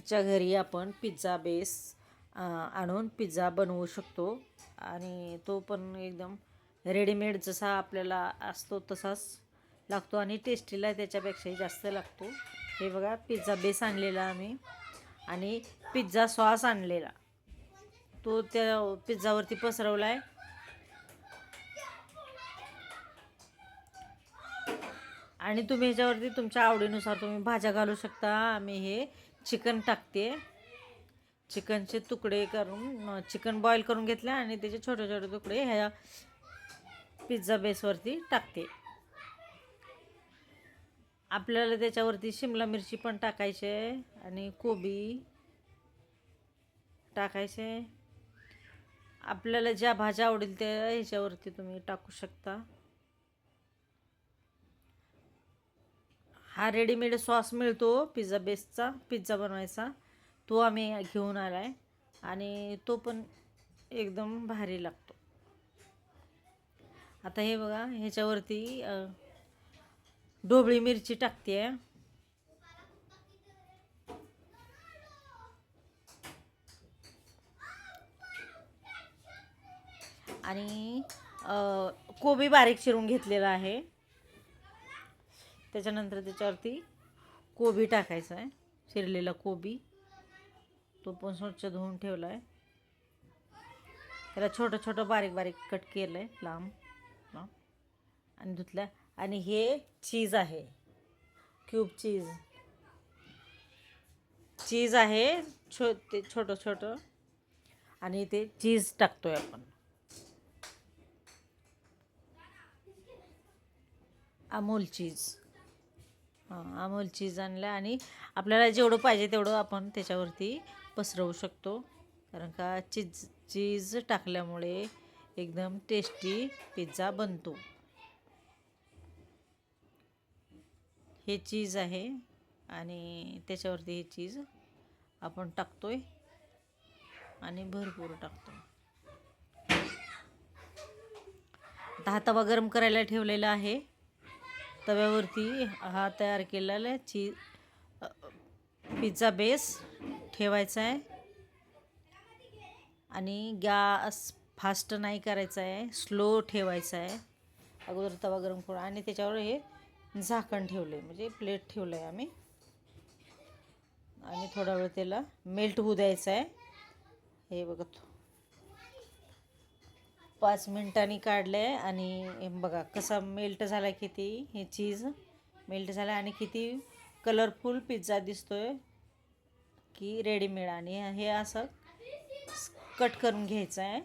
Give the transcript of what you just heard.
घरच्या घरी आपण पिझ्झा बेस आणून पिझ्झा बनवू शकतो आणि तो पण एकदम रेडीमेड जसा आपल्याला असतो तसाच लागतो आणि टेस्टीला त्याच्यापेक्षाही जास्त लागतो. हे बघा, पिझ्झा बेस आणलेला आम्ही आणि पिझ्झा सॉस आणलेला, तो त्या पिझ्झावरती पसरवला आहे. आणि तुम्ही ह्याच्यावरती तुमच्या आवडीनुसार तुम्ही भाज्या घालू शकता. आम्ही हे चिकन टाकते, चिकनचे तुकडे करून चिकन बॉईल करून घेतले आणि त्याचे छोटे छोटे तुकडे ह्या पिझ्झा बेसवरती टाकते. आपल्याला त्याच्यावरती शिमला मिरची पण टाकायची आहे आणि कोबी टाकायचे. आपल्याला ज्या भाज्या आवडेल त्या ह्याच्यावरती तुम्ही टाकू शकता. हा रेडीमेड सॉस मिळतो पिझ्झा बेसचा, पिझ्झा बनवायचा, तो आम्ही घेऊन आला आहे आणि तो पण एकदम भारी लागतो. आता हे बघा, ह्याच्यावरती ढोबळी मिरची टाकते आणि कोबी बारीक चिरून घेतलेला आहे. त्याच्यानंतर त्याच्यावरती कोबी टाकायचा आहे, चिरलेला कोबी, तो पण स्वच्छ धुवून ठेवला आहे. त्याला छोटं छोटं बारीक बारीक कट केलं आहे, लांब लांब आणि धुतलं. आणि हे चीज आहे, क्यूब चीज आहे, ते छोटं छोटं, आणि ते चीज टाकतोय आपण. अमूल चीज, अमूल चीज आणलं आणि आपल्याला जेवढं पाहिजे तेवढं आपण त्याच्यावरती पसरवू शकतो, कारण का चीज टाकल्यामुळे एकदम टेस्टी पिझ्झा बनतो. हे चीज आहे आणि त्याच्यावरती हे चीज आपण टाकतोय आणि भरपूर टाकतो. आता तवा गरम करायला ठेवलेला आहे. तव्यावरती हा तयार केलेला पिझ्झा बेस ठेवायचा आहे आणि गॅस फास्ट नाही करायचा आहे, स्लो ठेवायचा आहे. अगोदर तवा गरम करून आणि त्याच्यावर हे झाकण ठेवले, म्हणजे प्लेट ठेवलं आहे आम्ही, आणि थोडा वेळ त्याला मेल्ट होऊ द्यायचं आहे. हे बघा, 5 मिनिटांनी काढलं आहे आणि बघा कसा मेल्ट झाला, किती हे चीज मेल्ट झाला आणि किती कलरफुल पिझ्झा दिसतोय की रेडीमेड. आणि हे असं कट करून घ्यायचं आहे